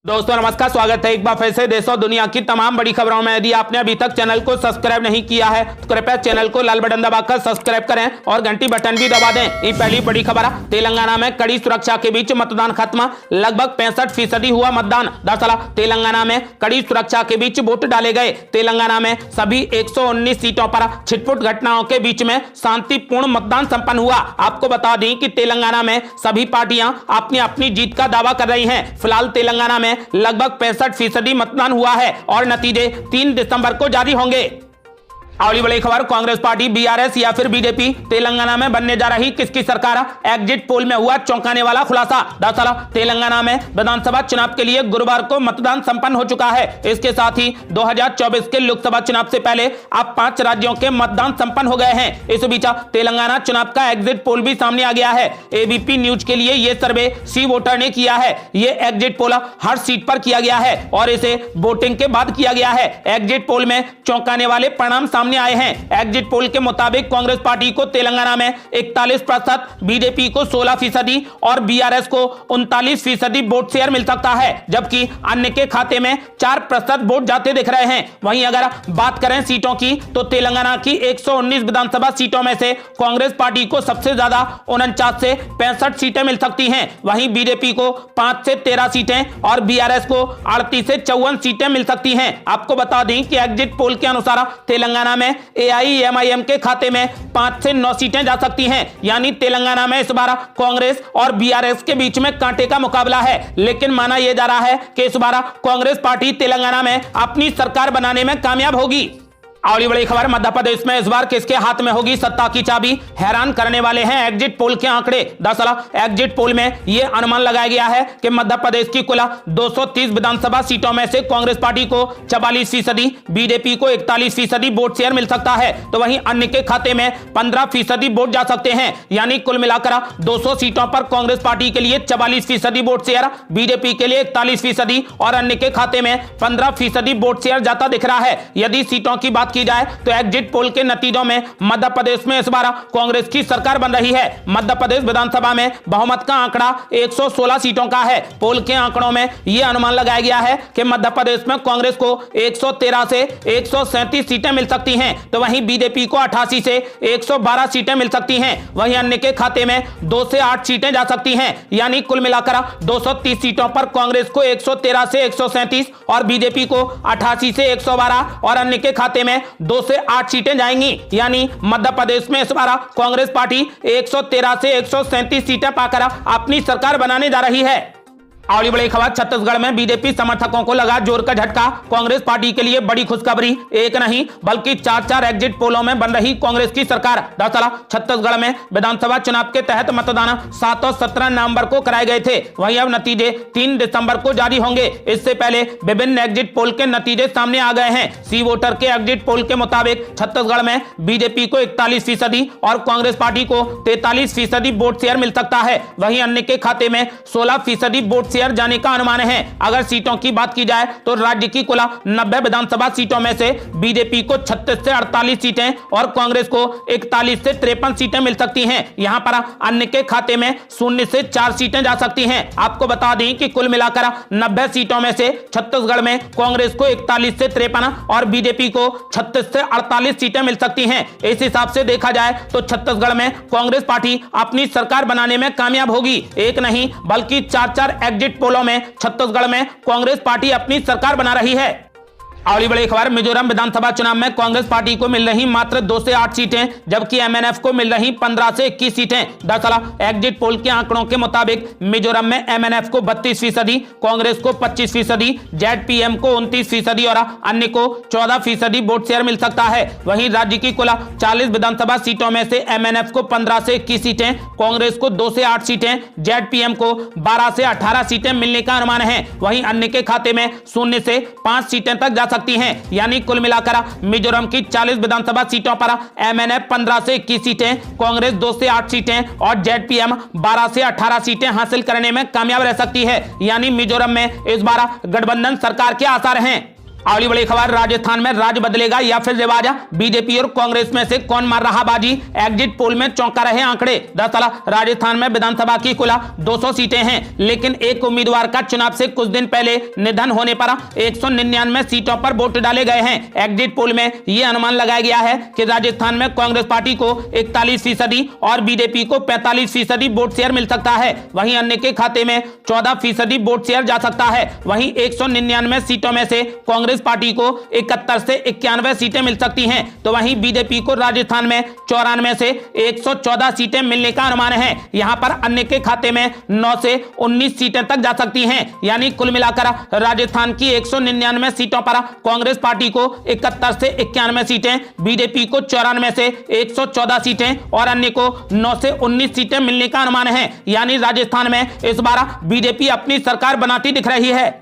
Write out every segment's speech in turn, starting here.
दोस्तों नमस्कार, स्वागत है एक बार फिर से देश और दुनिया की तमाम बड़ी खबरों में। यदि आपने अभी तक चैनल को सब्सक्राइब नहीं किया है तो कृपया चैनल को लाल बटन दबाकर सब्सक्राइब करें और घंटी बटन भी दबा दें। ये पहली बड़ी खबर है, तेलंगाना में कड़ी सुरक्षा के बीच मतदान खत्म, लगभग 65% हुआ मतदान। दरअसल तेलंगाना में कड़ी सुरक्षा के बीच वोट डाले गए। तेलंगाना में सभी 119 सीटों पर छिटपुट घटनाओं के बीच में शांतिपूर्ण मतदान संपन्न हुआ। आपको बता दें कि तेलंगाना में सभी पार्टियां अपनी अपनी जीत का दावा कर रही हैं। फिलहाल तेलंगाना में लगभग 65% मतदान हुआ है और नतीजे 3 दिसंबर को जारी होंगे। अगली बड़ी खबर, कांग्रेस पार्टी, बीआरएस या फिर बीजेपी, तेलंगाना में बनने जा रही किसकी सरकार? एग्जिट पोल में हुआ चौंकाने वाला खुलासा। दरअसल तेलंगाना में विधानसभा चुनाव के लिए गुरुवार को मतदान संपन्न हो चुका है। इसके साथ ही 2024 के लोकसभा चुनाव से पहले अब 5 राज्यों के मतदान संपन्न हो गए हैं। इस बीच तेलंगाना चुनाव का एग्जिट पोल भी सामने आ गया है। एबीपी न्यूज के लिए यह सर्वे सी वोटर ने किया है। यह एग्जिट पोल हर सीट पर किया गया है और इसे वोटिंग के बाद किया गया है। एग्जिट पोल में चौंकाने वाले परिणाम सामने आए हैं। एग्जिट पोल के मुताबिक कांग्रेस पार्टी को तेलंगाना में 41%, बीजेपी को 16% और बीआरएस को 39% वोट शेयर मिल सकता है, जबकि अन्य के खाते में 4% वोट जाते दिख रहे हैं। वहीं अगर बात करें सीटों की तो तेलंगाना की 119 विधानसभा सीटों में से कांग्रेस पार्टी को सबसे ज्यादा 49 से 65 सीटें मिल सकती हैं। वहीं बीजेपी को 5 से 13 सीटें और बीआरएस को 38 से 54 सीटें मिल सकती हैं। आपको बता दें कि एग्जिट पोल के अनुसार तेलंगाना में एआईएमआईएम के खाते में 5 से 9 सीटें जा सकती हैं। यानी तेलंगाना में इस बार कांग्रेस और बीआरएस के बीच में कांटे का मुकाबला है। लेकिन माना यह जा रहा है कि इस बार कांग्रेस पार्टी तेलंगाना में अपनी सरकार बनाने में कामयाब होगी। अगली बड़ी खबर, मध्य प्रदेश में इस बार किसके हाथ में होगी सत्ता की चाबी? हैरान करने वाले हैं एग्जिट पोल के आंकड़े। दरअसल एग्जिट पोल में यह अनुमान लगाया गया है कि मध्य प्रदेश की कुल 230 विधानसभा सीटों में से कांग्रेस पार्टी को 44%, बीजेपी को 41% वोट शेयर मिल सकता है, तो वहीं अन्य के खाते में 15% वोट जा सकते हैं। यानी कुल मिलाकर 200 सीटों पर कांग्रेस पार्टी के लिए 44% वोट शेयर, बीजेपी के लिए 41% और अन्य के खाते में 15% वोट शेयर जाता दिख रहा है। यदि सीटों की बात की जाए तो एग्जिट पोल के नतीजों में मध्य प्रदेश में इस बार कांग्रेस की सरकार बन रही है। मध्य प्रदेश विधानसभा में बहुमत का आंकड़ा 116 सीटों का है। पोल के आंकड़ों में यह अनुमान लगाया गया है कि मध्य प्रदेश में कांग्रेस को 113 से 137 सीटें मिल सकती हैं, तो वहीं बीजेपी को 88 से 112 सीटें मिल सकती हैं। वहीं अन्य के खाते में 2 से 8 सीटें जा सकती हैं। यानी कुल मिलाकर 230 सीटों पर कांग्रेस को 113 से 137 और बीजेपी को 88 से 112 और अन्य के खाते में 2 से 8 सीटें जाएंगी। यानी मध्य प्रदेश में इस बार कांग्रेस पार्टी 113 से 137 सीटें पाकर अपनी सरकार बनाने जा रही है। अगली बड़ी खबर, छत्तीसगढ़ में बीजेपी समर्थकों को लगा जोर का झटका। कांग्रेस पार्टी के लिए बड़ी खुशखबरी, एक नहीं बल्कि 4 एग्जिट पोलों में बन रही कांग्रेस की सरकार। दरअसल छत्तीसगढ़ में विधानसभा चुनाव के तहत मतदान 7 और 17 नवंबर को कराए गए थे। वहीं अब नतीजे 3 दिसंबर को जारी होंगे। इससे पहले विभिन्न एग्जिट पोल के नतीजे सामने आ गए हैं। सी वोटर के एग्जिट पोल के मुताबिक छत्तीसगढ़ में बीजेपी को 41% और कांग्रेस पार्टी को 43% वोट शेयर मिल सकता है। वहीं अन्य के खाते में 16% वोट शेयर जाने का अनुमान है। अगर सीटों की बात की जाए तो राज्य की कुल 90 विधानसभा सीटों में से बीजेपी को 36 से 48 सीटें और कांग्रेस को 41 से 53 सीटें मिल सकती हैं। यहां पर अन्य के खाते में 0 से 4 सीटें जा सकती हैं। आपको बता दें कि कुल मिलाकर 90 सीटों में से छत्तीसगढ़ में कांग्रेस को 41 से 53 और बीजेपी को 36 से 48 सीटें मिल सकती हैं। इस हिसाब से देखा जाए तो छत्तीसगढ़ में कांग्रेस पार्टी अपनी सरकार बनाने में कामयाब होगी। एक नहीं बल्कि 4 एग्जिट पोलों में छत्तीसगढ़ में कांग्रेस पार्टी अपनी सरकार बना रही है। अगली बड़ी खबर, मिजोरम विधानसभा चुनाव में कांग्रेस पार्टी को मिल रही मात्र 2 से 8 सीटें, जबकि एमएनएफ को मिल रही 15 से 21 सीटें। दरअसल एग्जिट पोल के आंकड़ों के मुताबिक मिजोरम में एमएनएफ को 32%, कांग्रेस को 25%, जेडपीएम को 29% और अन्य को 14% वोट शेयर मिल सकता है। वहीं राज्य की कुल 40 विधानसभा सीटों में से एमएनएफ को 15 से 21 सीटें, कांग्रेस को 2 से 8 सीटें, जेडपीएम को 12 से 18 सीटें मिलने का अनुमान है। वहीं अन्य के खाते में 0 से 5 सीटें तक जा सकती हैं। यानी कुल मिलाकर मिजोरम की 40 विधानसभा सीटों पर एमएनएफ 15 से 21 सीटें, कांग्रेस 2 से 8 सीटें और जेडपीएम 12 से 18 सीटें हासिल करने में कामयाब रह सकती है। यानी मिजोरम में इस बार गठबंधन सरकार के आसार हैं। अगली बड़ी खबर, राजस्थान में राज बदलेगा या फिर रिवाजा, बीजेपी और कांग्रेस में से कौन मार रहा बाजी, एग्जिट पोल में चौंका रहे आंकड़े। दरअसल राजस्थान में विधानसभा की कुल 200 सीटें हैं, लेकिन एक उम्मीदवार का चुनाव से कुछ दिन पहले निधन होने पर 199 सीटों पर वोट डाले गए हैं। एग्जिट पोल में यह अनुमान लगाया गया है कि राजस्थान में कांग्रेस पार्टी को 41% और बीजेपी को 45% वोट शेयर मिल सकता है। वहीं अन्य के खाते में 14% वोट शेयर जा सकता है। वहीं 199 सीटों में से कांग्रेस पार्टी को 71 से 91 सीटें मिल सकती हैं, तो वहीं बीजेपी को राजस्थान में 94 से 114 सीटें मिलने का अनुमान है। यहां पर अन्य के खाते में 9 से 19 सीटें तक जा सकती हैं। यानी कुल मिलाकर राजस्थान की 199 सीटों पर कांग्रेस पार्टी को 71 से 91 सीटें, बीजेपी को 94 से 114 सीटें और अन्य को 9 से 19 सीटें मिलने का अनुमान है। यानी राजस्थान में इस बार बीजेपी अपनी सरकार बनाती दिख रही है।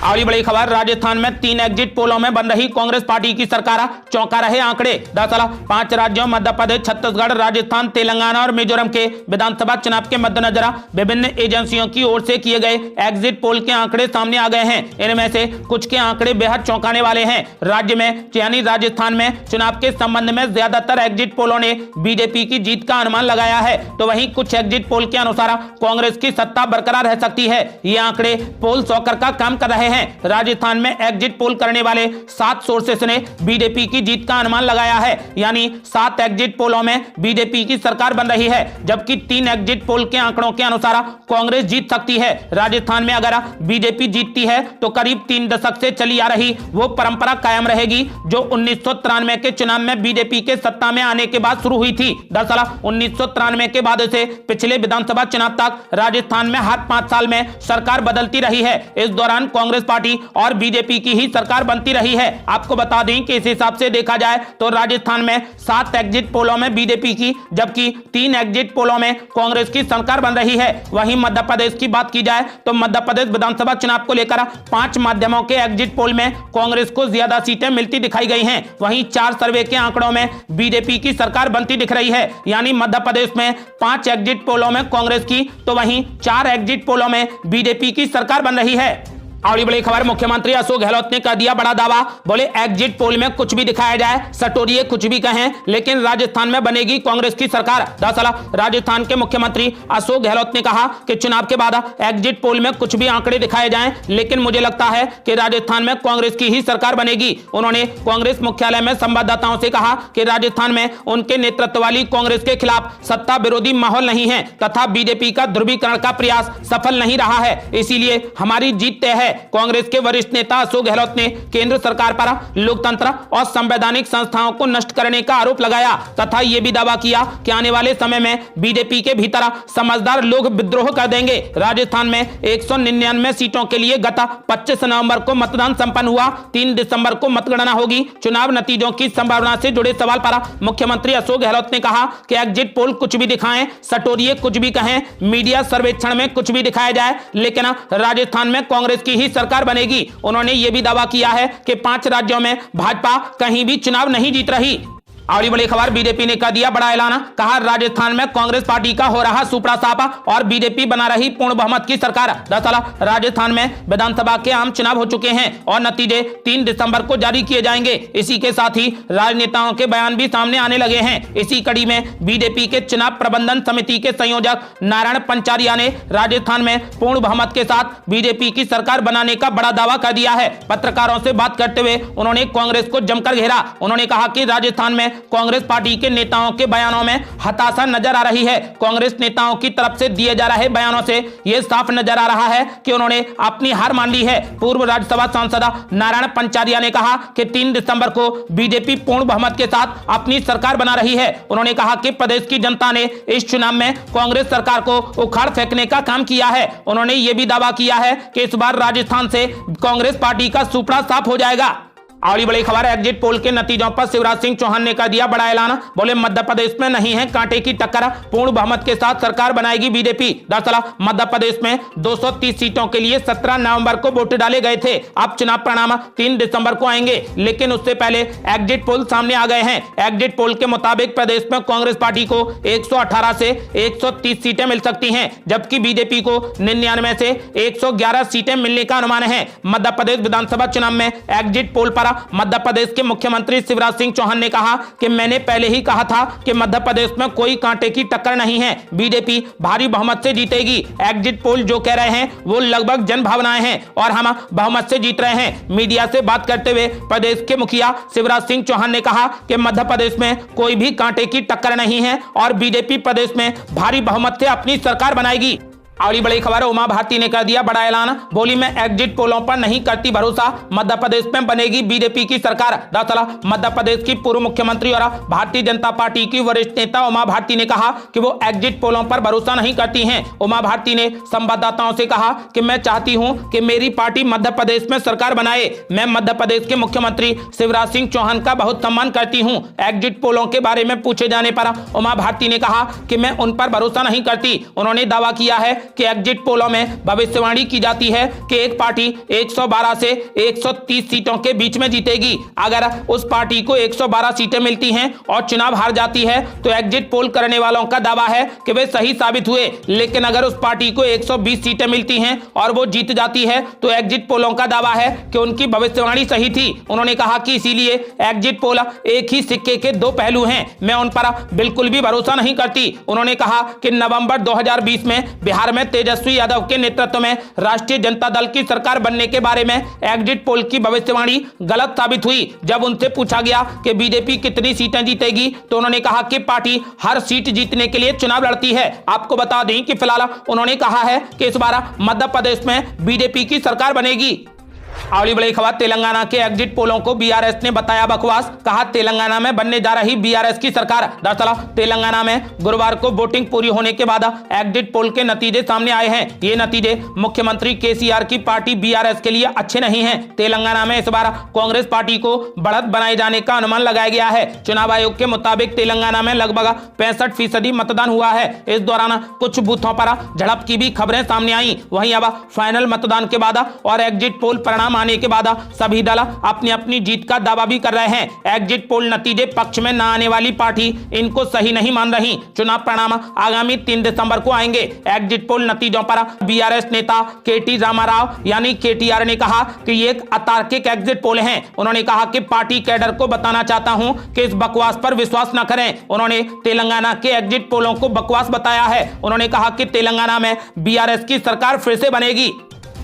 अगली बड़ी खबर, राजस्थान में 3 एग्जिट पोलों में बन रही कांग्रेस पार्टी की सरकार, चौंका रहे आंकड़े। दरअसल 5 राज्यों मध्य प्रदेश, छत्तीसगढ़, राजस्थान, तेलंगाना और मिजोरम के विधानसभा चुनाव के मद्देनजर विभिन्न एजेंसियों की ओर से किए गए एग्जिट पोल के आंकड़े सामने आ गए हैं। इनमें से कुछ के आंकड़े बेहद चौंकाने वाले हैं। राज्य में यानी राजस्थान में चुनाव के संबंध में ज्यादातर एग्जिट पोलों ने बीजेपी की जीत का अनुमान लगाया है, तो वहीं कुछ एग्जिट पोल के अनुसार कांग्रेस की सत्ता बरकरार रह सकती है। ये आंकड़े पोल सॉकर का काम कर रहे हैं। राजस्थान में एग्जिट पोल करने वाले 7 सोर्सेस ने बीजेपी की जीत का अनुमान लगाया है। यानी 7 एग्जिट पोलों में बीजेपी की सरकार बन रही है, जबकि 3 एग्जिट पोल के आंकड़ों के अनुसार कांग्रेस जीत सकती है। राजस्थान में अगर बीजेपी जीतती है तो करीब 3 दशक से चली आ रही वो परंपरा कायम रहेगी जो 1993 के चुनाव में बीजेपी के सत्ता में आने के बाद शुरू हुई थी। दरअसल 1993 के बाद से पिछले विधानसभा चुनाव तक राजस्थान में हर 5 साल में सरकार बदलती रही है। इस दौरान कांग्रेस पार्टी और बीजेपी की ही सरकार बनती रही है। आपको बता दें कि इस हिसाब से देखा जाए तो राजस्थान में 7 एग्जिट पोलों में बीजेपी की, जबकि 3 एग्जिट पोलों में कांग्रेस की सरकार बन रही है। वहीं मध्य प्रदेश की बात की जाए तो मध्य प्रदेश विधानसभा चुनाव को लेकर 5 माध्यमों के एग्जिट पोल में कांग्रेस को ज्यादा सीटें मिलती दिखाई गई हैं। वहीं 4 सर्वे के आंकड़ों में बीजेपी की सरकार बनती दिख रही है। यानी मध्य प्रदेश में 5 एग्जिट पोलों में कांग्रेस की, तो वहीं 4 एग्जिट पोलों में बीजेपी की सरकार बन रही है। अगली बड़ी खबर, मुख्यमंत्री अशोक गहलोत ने कर दिया बड़ा दावा। बोले एग्जिट पोल में कुछ भी दिखाया जाए, सटोरिए कुछ भी कहें, लेकिन राजस्थान में बनेगी कांग्रेस की सरकार। दरअसल राजस्थान के मुख्यमंत्री अशोक गहलोत ने कहा कि चुनाव के बाद एग्जिट पोल में कुछ भी आंकड़े दिखाए जाएं, लेकिन मुझे लगता है कि राजस्थान में कांग्रेस की ही सरकार बनेगी। उन्होंने कांग्रेस मुख्यालय में संवाददाताओं से कहा कि राजस्थान में उनके नेतृत्व वाली कांग्रेस के खिलाफ सत्ता विरोधी माहौल नहीं है तथा बीजेपी का ध्रुवीकरण का प्रयास सफल नहीं रहा है, इसीलिए हमारी जीत तय है। कांग्रेस के वरिष्ठ नेता अशोक गहलोत ने केंद्र सरकार पर लोकतंत्र और संवैधानिक संस्थाओं को नष्ट करने का आरोप लगाया तथा यह भी दावा किया कि आने वाले समय में बीजेपी के भीतर समझदार लोग विद्रोह कर देंगे। राजस्थान में 199 सीटों के लिए गत 25 नवंबर को मतदान संपन्न हुआ। 3 दिसंबर को मतगणना होगी। चुनाव नतीजों की संभावना से जुड़े सवाल पर मुख्यमंत्री अशोक गहलोत ने कहा कि एग्जिट पोल कुछ भी दिखाएं, सटोरिए कुछ भी कहें, मीडिया सर्वेक्षण में कुछ भी दिखाया जाए, लेकिन राजस्थान में कांग्रेस की ही सरकार बनेगी। उन्होंने यह भी दावा किया है कि 5 राज्यों में भाजपा कहीं भी चुनाव नहीं जीत रही। अगली बड़ी खबर, बीजेपी ने कर दिया बड़ा ऐलान। कहा राजस्थान में कांग्रेस पार्टी का हो रहा सुपड़ा सापा और बीजेपी बना रही पूर्ण बहुमत की सरकार। दरअसल राजस्थान में विधानसभा के आम चुनाव हो चुके हैं और नतीजे 3 दिसंबर को जारी किए जाएंगे। इसी के साथ ही राजनेताओं के बयान भी सामने आने लगे हैं। इसी कड़ी में बीजेपी के चुनाव प्रबंधन समिति के संयोजक नारायण पंचारिया ने राजस्थान में पूर्ण बहुमत के साथ बीजेपी की सरकार बनाने का बड़ा दावा कर दिया है। पत्रकारों से बात करते हुए उन्होंने कांग्रेस को जमकर घेरा। उन्होंने कहा कि राजस्थान में कांग्रेस पार्टी के नेताओं के बयानों में हताशा नजर आ रही है। कांग्रेस नेताओं की तरफ से दिए जा रहे बयानों से यह साफ नजर आ रहा है कि उन्होंने अपनी हार मान ली है। पूर्व राज्यसभा सांसद नारायण पंचारिया ने कहा कि 3 दिसंबर को बीजेपी पूर्ण बहुमत के साथ अपनी सरकार बना रही है। उन्होंने कहा कि प्रदेश की जनता ने इस चुनाव में कांग्रेस सरकार को उखाड़ फेंकने का काम किया है। उन्होंने यह भी दावा किया है कि इस बार राजस्थान से कांग्रेस पार्टी का सुपड़ा साफ हो जाएगा। अगली बड़ी खबर, एग्जिट पोल के नतीजों पर शिवराज सिंह चौहान ने कर दिया बड़ा ऐलान। बोले मध्य प्रदेश में नहीं है कांटे की टक्कर, पूर्ण बहुमत के साथ सरकार बनाएगी बीजेपी। दरअसल मध्य प्रदेश में 230 सीटों के लिए 17 नवंबर को वोट डाले गए थे। अब चुनाव परिणाम 3 दिसंबर को आएंगे, लेकिन उससे पहले एग्जिट पोल सामने आ गए हैं। एग्जिट पोल के मुताबिक प्रदेश में कांग्रेस पार्टी को 118 से 130 सीटें मिल सकती हैं, जबकि बीजेपी को 99 से 111 सीटें मिलने का अनुमान है। मध्य प्रदेश विधानसभा चुनाव में एग्जिट पोल पर मध्य प्रदेश के मुख्यमंत्री शिवराज सिंह चौहान ने कहा कि मैंने पहले ही कहा था कि मध्य प्रदेश में कोई कांटे की टक्कर नहीं है, बीजेपी भारी बहुमत से जीतेगी। एग्जिट पोल जो कह रहे हैं वो लगभग जन भावनाएं हैं और हम बहुमत से जीत रहे हैं। मीडिया से बात करते हुए प्रदेश के मुखिया शिवराज सिंह चौहान ने कहा कि मध्य प्रदेश में कोई भी कांटे की टक्कर नहीं है और बीजेपी प्रदेश में भारी बहुमत से अपनी सरकार बनाएगी। अगली बड़ी खबर, उमा भारती ने कर दिया बड़ा ऐलान। बोली मैं एग्जिट पोलों पर नहीं करती भरोसा, मध्य प्रदेश में बनेगी बीजेपी की सरकार। दरअसल मध्य प्रदेश की पूर्व मुख्यमंत्री और भारतीय जनता पार्टी की वरिष्ठ नेता उमा भारती ने कहा कि वो एग्जिट पोलों पर भरोसा नहीं करती हैं। उमा भारती ने संवाददाताओं से कहा कि मैं चाहती हूं कि मेरी पार्टी मध्य प्रदेश में सरकार बनाए। मैं मध्य प्रदेश के मुख्यमंत्री शिवराज सिंह चौहान का बहुत सम्मान करती हूं। एग्जिट पोलों के बारे में पूछे जाने पर उमा भारती ने कहा कि मैं उन पर भरोसा नहीं करती। उन्होंने दावा किया है कि एग्जिट पोलों में भविष्यवाणी की जाती है कि एक पार्टी 112 से 130 सीटों के बीच में जीतेगी। अगर उस पार्टी को 112 सीटें मिलती हैं और चुनाव हार जाती है तो एग्जिट पोल करने वालों का दावा है कि वे सही साबित हुए, लेकिन अगर उस पार्टी को 120 सीटें मिलती हैं और वो जीत जाती है तो एग्जिट पोलों का दावा है कि उनकी भविष्यवाणी सही थी। उन्होंने कहा कि इसीलिए एग्जिट पोल एक ही सिक्के के दो पहलू हैं, मैं उन पर बिल्कुल भी भरोसा नहीं करती। उन्होंने कहा कि नवंबर 2020 में बिहार में तेजस्वी यादव के नेतृत्व में राष्ट्रीय जनता दल की सरकार बनने के बारे में एग्जिट पोल की भविष्यवाणी गलत साबित हुई। जब उनसे पूछा गया कि बीजेपी कितनी सीटें जीतेगी तो उन्होंने कहा कि पार्टी हर सीट जीतने के लिए चुनाव लड़ती है। आपको बता दें कि फिलहाल उन्होंने कहा है कि इस बार मध्य प्रदेश में बीजेपी की सरकार बनेगी। अगली बड़ी खबर, तेलंगाना के एग्जिट पोलों को बीआरएस ने बताया बकवास। कहा तेलंगाना में बनने जा रही बीआरएस की सरकार। दरअसल तेलंगाना में गुरुवार को वोटिंग पूरी होने के बाद एग्जिट पोल के नतीजे सामने आए हैं। ये नतीजे मुख्यमंत्री केसीआर की पार्टी बीआरएस के लिए अच्छे नहीं हैं। तेलंगाना में इस बार कांग्रेस पार्टी को बढ़त बनाए जाने का अनुमान लगाया गया है। चुनाव आयोग के मुताबिक तेलंगाना में लगभग 65% मतदान हुआ है। इस दौरान कुछ बूथों पर झड़प की भी खबरें सामने आई। वहीं अब फाइनल मतदान के बाद और एग्जिट पोल परिणाम आने के बाद सभी दल अपनी अपनी जीत का दावा भी कर रहे हैं। एग्जिट पोल नतीजे पक्ष में न आने वाली पार्टी इनको सही नहीं मान रही। चुनाव परिणाम आगामी 3 दिसंबर को आएंगे। एग्जिट पोल नतीजों पर बीआरएस नेता केटी रामाराव यानी केटीआर ने कहा कि ये एक अतार्किक एग्जिट पोल हैं। उन्होंने कहा कि पार्टी कैडर को बताना चाहता हूं कि इस बकवास पर विश्वास न करें। उन्होंने तेलंगाना के एग्जिट पोलों को बकवास बताया है। उन्होंने कहा कि तेलंगाना में बीआरएस की सरकार फिर से बनेगी।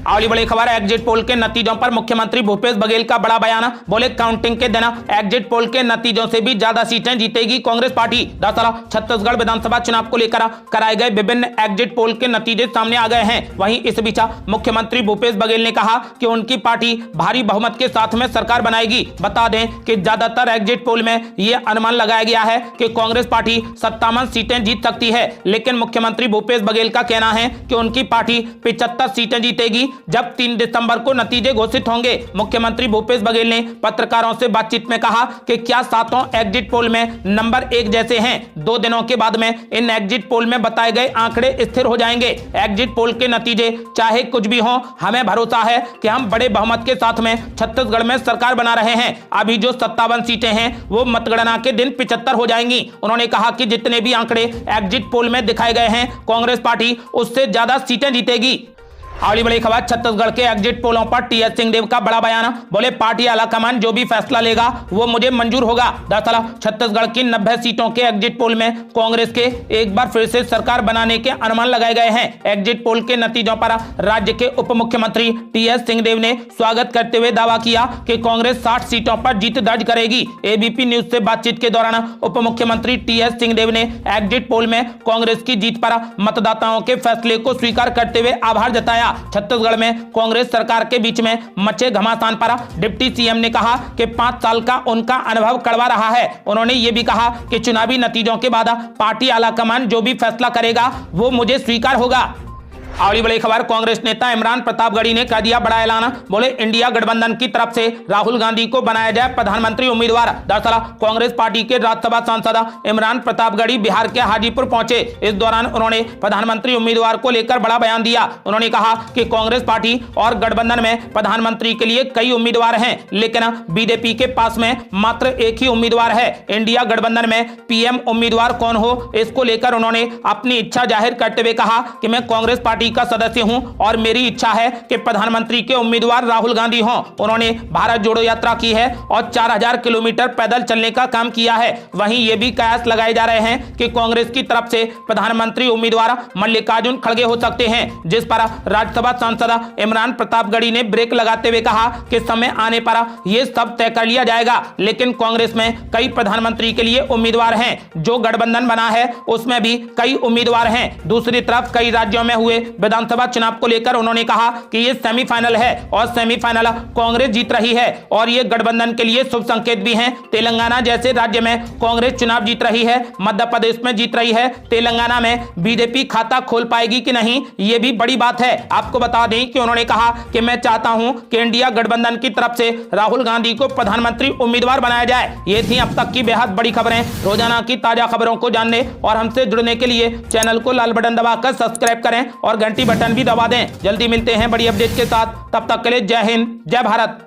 अगली बड़ी खबर, एग्जिट पोल के नतीजों पर मुख्यमंत्री भूपेश बघेल का बड़ा बयान। बोले काउंटिंग के दिन एग्जिट पोल के नतीजों से भी ज्यादा सीटें जीतेगी कांग्रेस पार्टी। दरअसल छत्तीसगढ़ विधानसभा चुनाव को लेकर कराए गए विभिन्न एग्जिट पोल के नतीजे सामने आ गए हैं। वहीं इस बीच मुख्यमंत्री भूपेश बघेल ने कहा कि उनकी पार्टी भारी बहुमत के साथ में सरकार बनाएगी। बता दें कि ज्यादातर एग्जिट पोल में यह अनुमान लगाया गया है कि कांग्रेस पार्टी 57 सीटें जीत सकती है, लेकिन मुख्यमंत्री भूपेश बघेल का कहना है कि उनकी पार्टी 75 सीटें जीतेगी जब 3 दिसंबर को नतीजे घोषित होंगे। मुख्यमंत्री भूपेश बघेल ने पत्रकारों से बातचीत में कहा कि क्या सातों एग्जिट पोल में नंबर 1 जैसे हैं। 2 दिनों के बाद में इन एग्जिट पोल में बताए गए आंकड़े स्थिर हो जाएंगे। एग्जिट पोल के नतीजे चाहे कुछ भी हो, हमें भरोसा है कि हम बड़े बहुमत के साथ में छत्तीसगढ़ में सरकार बना रहे हैं। अभी जो 57 सीटें हैं वो मतगणना के दिन 75 हो जाएंगी। उन्होंने कहा कि जितने भी आंकड़े एग्जिट पोल में दिखाए गए हैं कांग्रेस पार्टी उससे ज्यादा सीटें जीतेगी। अगली बड़ी खबर, छत्तीसगढ़ के एग्जिट पोलों पर टीएस सिंहदेव का बड़ा बयान। बोले पार्टी आलाकमान जो भी फैसला लेगा वो मुझे मंजूर होगा। दरअसल छत्तीसगढ़ की 90 सीटों के एग्जिट पोल में कांग्रेस के एक बार फिर से सरकार बनाने के अनुमान लगाए गए हैं। एग्जिट पोल के नतीजों पर राज्य के उप मुख्यमंत्री टीएस सिंहदेव ने स्वागत करते हुए दावा किया कि कांग्रेस 60 सीटों पर जीत दर्ज करेगी। एबीपी न्यूज से बातचीत के दौरान उप मुख्यमंत्री टीएस सिंहदेव ने एग्जिट पोल में कांग्रेस की जीत पर मतदाताओं के फैसले को स्वीकार करते हुए आभार जताया। छत्तीसगढ़ में कांग्रेस सरकार के बीच में मचे घमासान पर डिप्टी सीएम ने कहा कि 5 साल का उनका अनुभव कड़वा रहा है। उन्होंने ये भी कहा कि चुनावी नतीजों के बाद पार्टी आलाकमान जो भी फैसला करेगा वो मुझे स्वीकार होगा। अगली बड़ी खबर, कांग्रेस नेता इमरान प्रतापगढ़ी ने कर दिया बड़ा ऐलान। बोले इंडिया गठबंधन की तरफ से राहुल गांधी को बनाया जाए प्रधानमंत्री उम्मीदवार। दरअसल कांग्रेस पार्टी के राज्यसभा सांसद इमरान प्रतापगढ़ी बिहार के हाजीपुर पहुंचे। इस दौरान उन्होंने प्रधानमंत्री उम्मीदवार को लेकर बड़ा बयान दिया। उन्होंने कहा कि कांग्रेस पार्टी और गठबंधन में प्रधानमंत्री के लिए कई उम्मीदवार हैं, लेकिन बीजेपी के पास में मात्र एक ही उम्मीदवार है। इंडिया गठबंधन में पीएम उम्मीदवार कौन हो, इसको लेकर उन्होंने अपनी इच्छा जाहिर करते हुए कहा कि मैं कांग्रेस पार्टी का सदस्य हूं और मेरी इच्छा है कि प्रधानमंत्री के उम्मीदवार राहुल गांधी हों। उन्होंने भारत जोड़ो यात्रा की है और 4000 किलोमीटर पैदल चलने का काम किया है। वहीं ये भी कयास लगाए जा रहे हैं कि कांग्रेस की तरफ से प्रधानमंत्री उम्मीदवार मल्लिकार्जुन खड़गे हो सकते हैं, जिस पर राज्यसभा सांसद इमरान प्रतापगढ़ी ने ब्रेक लगाते हुए कहा कि समय आने पर यह सब तय कर लिया जाएगा। लेकिन कांग्रेस में कई प्रधानमंत्री के लिए उम्मीदवार हैं। जो गठबंधन बना है उसमें भी कई उम्मीदवार हैं। दूसरी तरफ कई राज्यों में हुए विधानसभा चुनाव को लेकर उन्होंने कहा कि यह सेमीफाइनल है और सेमीफाइनल कांग्रेस जीत रही है और यह गठबंधन के लिए शुभ संकेत भी है। तेलंगाना जैसे राज्य में कांग्रेस चुनाव जीत रही है, मध्य प्रदेश में जीत रही है, तेलंगाना में बीजेपी खाता खोल पाएगी कि नहीं, यह भी बड़ी बात है। आपको बता दें कि उन्होंने कहा कि मैं चाहता हूं कि इंडिया गठबंधन की तरफ से राहुल गांधी को प्रधानमंत्री उम्मीदवार बनाया जाए। ये थी अब तक की बेहद बड़ी खबरें। रोजाना की ताजा खबरों को जानने और हमसे जुड़ने के लिए चैनल को लाल बटन दबाकर सब्सक्राइब करें और घंटी बटन भी दबा दें। जल्दी मिलते हैं बड़ी अपडेट के साथ, तब तक के लिए जय हिंद, जय भारत।